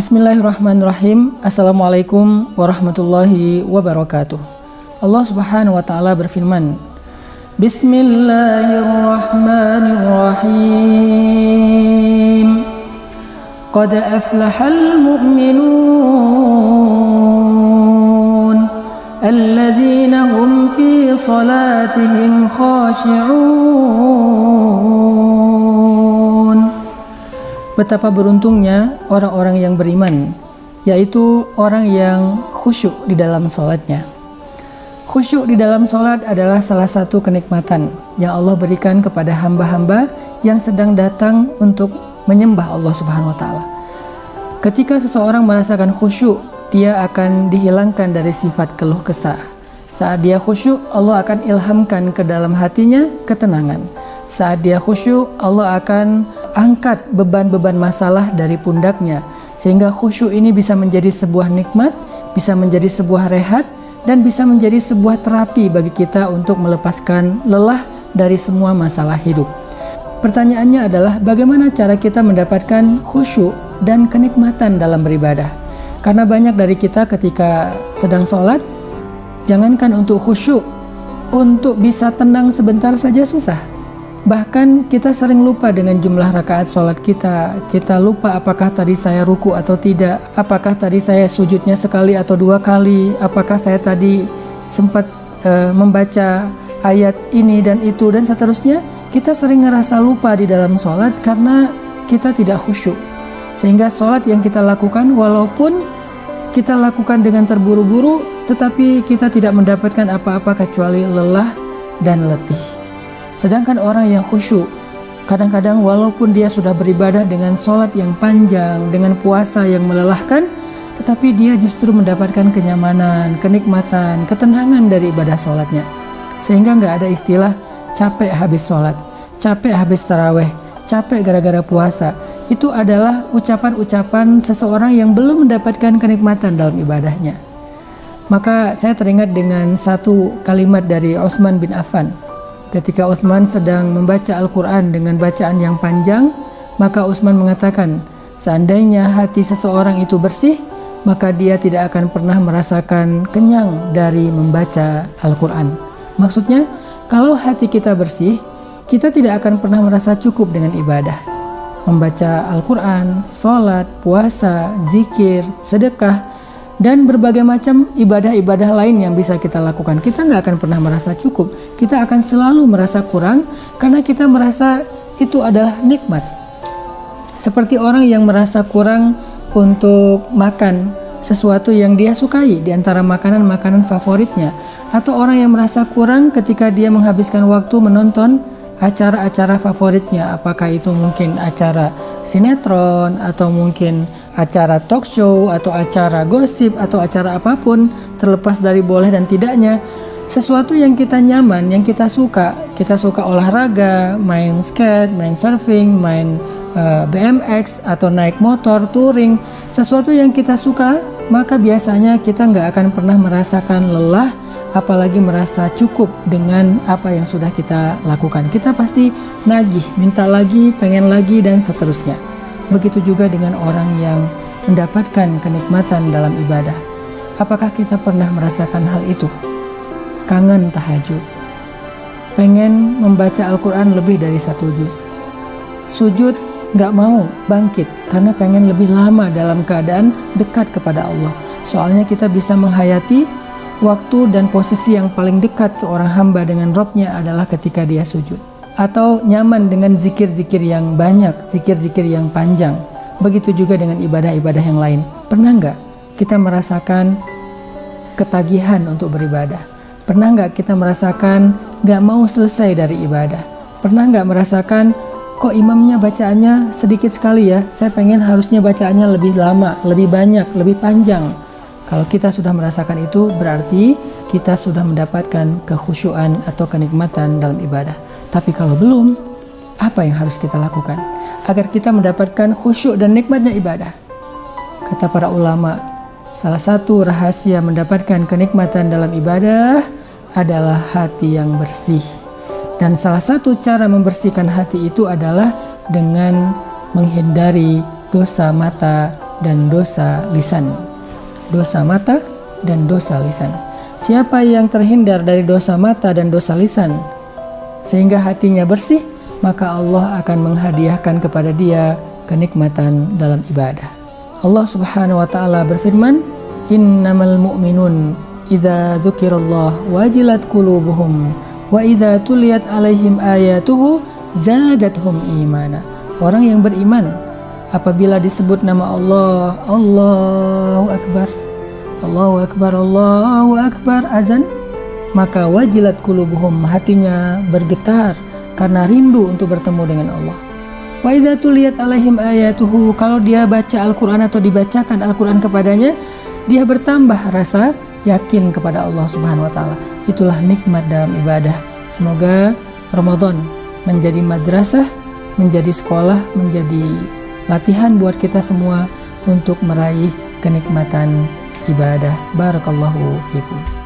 Bismillahirrahmanirrahim. Assalamualaikum warahmatullahi wabarakatuh. Allah Subhanahu wa taala berfirman, Bismillahirrahmanirrahim. Qad aflahal mu'minun alladzina hum fi salatihim khashi'un. Betapa beruntungnya orang-orang yang beriman, yaitu orang yang khusyuk di dalam sholatnya. Khusyuk di dalam sholat adalah salah satu kenikmatan yang Allah berikan kepada hamba-hamba yang sedang datang untuk menyembah Allah Subhanahu wa Ta'ala. Ketika seseorang merasakan khusyuk, dia akan dihilangkan dari sifat keluh kesah. Saat dia khusyuk, Allah akan ilhamkan ke dalam hatinya ketenangan. Saat dia khusyuk, Allah akan angkat beban-beban masalah dari pundaknya, sehingga khusyuk ini bisa menjadi sebuah nikmat, bisa menjadi sebuah rehat, dan bisa menjadi sebuah terapi bagi kita untuk melepaskan lelah dari semua masalah hidup. Pertanyaannya adalah bagaimana cara kita mendapatkan khusyuk dan kenikmatan dalam beribadah? Karena banyak dari kita ketika sedang sholat, jangankan untuk khusyuk, untuk bisa tenang sebentar saja susah. Bahkan kita sering lupa dengan jumlah rakaat sholat kita. Kita lupa apakah tadi saya ruku atau tidak, apakah tadi saya sujudnya sekali atau dua kali, apakah saya tadi sempat membaca ayat ini dan itu dan seterusnya. Kita sering ngerasa lupa di dalam sholat karena kita tidak khusyuk. Sehingga sholat yang kita lakukan walaupun kita lakukan dengan terburu-buru, tetapi kita tidak mendapatkan apa-apa kecuali lelah dan letih. Sedangkan orang yang khusyuk, kadang-kadang walaupun dia sudah beribadah dengan sholat yang panjang, dengan puasa yang melelahkan, tetapi dia justru mendapatkan kenyamanan, kenikmatan, ketenangan dari ibadah sholatnya. Sehingga nggak ada istilah capek habis sholat, capek habis taraweh, capek gara-gara puasa. Itu adalah ucapan-ucapan seseorang yang belum mendapatkan kenikmatan dalam ibadahnya. Maka saya teringat dengan satu kalimat dari Utsman bin Affan. Ketika Utsman sedang membaca Al-Quran dengan bacaan yang panjang, maka Utsman mengatakan, seandainya hati seseorang itu bersih, maka dia tidak akan pernah merasakan kenyang dari membaca Al-Quran. Maksudnya, kalau hati kita bersih, kita tidak akan pernah merasa cukup dengan ibadah. Membaca Al-Quran, sholat, puasa, zikir, sedekah, dan berbagai macam ibadah-ibadah lain yang bisa kita lakukan. Kita nggak akan pernah merasa cukup. Kita akan selalu merasa kurang karena kita merasa itu adalah nikmat. Seperti orang yang merasa kurang untuk makan sesuatu yang dia sukai di antara makanan-makanan favoritnya. Atau orang yang merasa kurang ketika dia menghabiskan waktu menonton acara-acara favoritnya. Apakah itu mungkin acara sinetron atau mungkin acara talk show atau acara gosip atau acara apapun, terlepas dari boleh dan tidaknya, sesuatu yang kita nyaman, yang kita suka olahraga, main skate, main surfing, main BMX atau naik motor, touring, sesuatu yang kita suka, maka biasanya kita nggak akan pernah merasakan lelah, apalagi merasa cukup dengan apa yang sudah kita lakukan. Kita pasti nagih, minta lagi, pengen lagi, dan seterusnya. Begitu juga dengan orang yang mendapatkan kenikmatan dalam ibadah. Apakah kita pernah merasakan hal itu? Kangen tahajud, pengen membaca Al-Quran lebih dari 1 juz. Sujud gak mau bangkit karena pengen lebih lama dalam keadaan dekat kepada Allah. Soalnya kita bisa menghayati waktu dan posisi yang paling dekat seorang hamba dengan Robnya adalah ketika dia sujud. Atau nyaman dengan zikir-zikir yang banyak, zikir-zikir yang panjang. Begitu juga dengan ibadah-ibadah yang lain. Pernah nggak kita merasakan ketagihan untuk beribadah? Pernah nggak kita merasakan nggak mau selesai dari ibadah? Pernah nggak merasakan kok imamnya bacaannya sedikit sekali ya? Saya pengen harusnya bacaannya lebih lama, lebih banyak, lebih panjang. Kalau kita sudah merasakan itu, berarti kita sudah mendapatkan kekhusyuan atau kenikmatan dalam ibadah. Tapi kalau belum, apa yang harus kita lakukan agar kita mendapatkan khusyuk dan nikmatnya ibadah? Kata para ulama, salah satu rahasia mendapatkan kenikmatan dalam ibadah adalah hati yang bersih. Dan salah satu cara membersihkan hati itu adalah dengan menghindari dosa mata dan dosa lisan. Dosa mata dan dosa lisan. Siapa yang terhindar dari dosa mata dan dosa lisan sehingga hatinya bersih, maka Allah akan menghadiahkan kepada dia kenikmatan dalam ibadah. Allah Subhanahu wa taala berfirman, "Innamal mu'minun idza dzukirallah wajilat qulubuhum wa idza tuliyat alaihim ayatuhu zadatuhum imana." Orang yang beriman apabila disebut nama Allah, Allahu Akbar, Allahu Akbar, Allahu Akbar, azan, maka wajilat qulubuhum, hatinya bergetar karena rindu untuk bertemu dengan Allah. Wa idza tuliyat alaihim ayatuhu, kalau dia baca Al-Qur'an atau dibacakan Al-Qur'an kepadanya, dia bertambah rasa yakin kepada Allah Subhanahu wa taala. Itulah nikmat dalam ibadah. Semoga Ramadan menjadi madrasah, menjadi sekolah, menjadi latihan buat kita semua untuk meraih kenikmatan ibadah. Barakallahu fikum.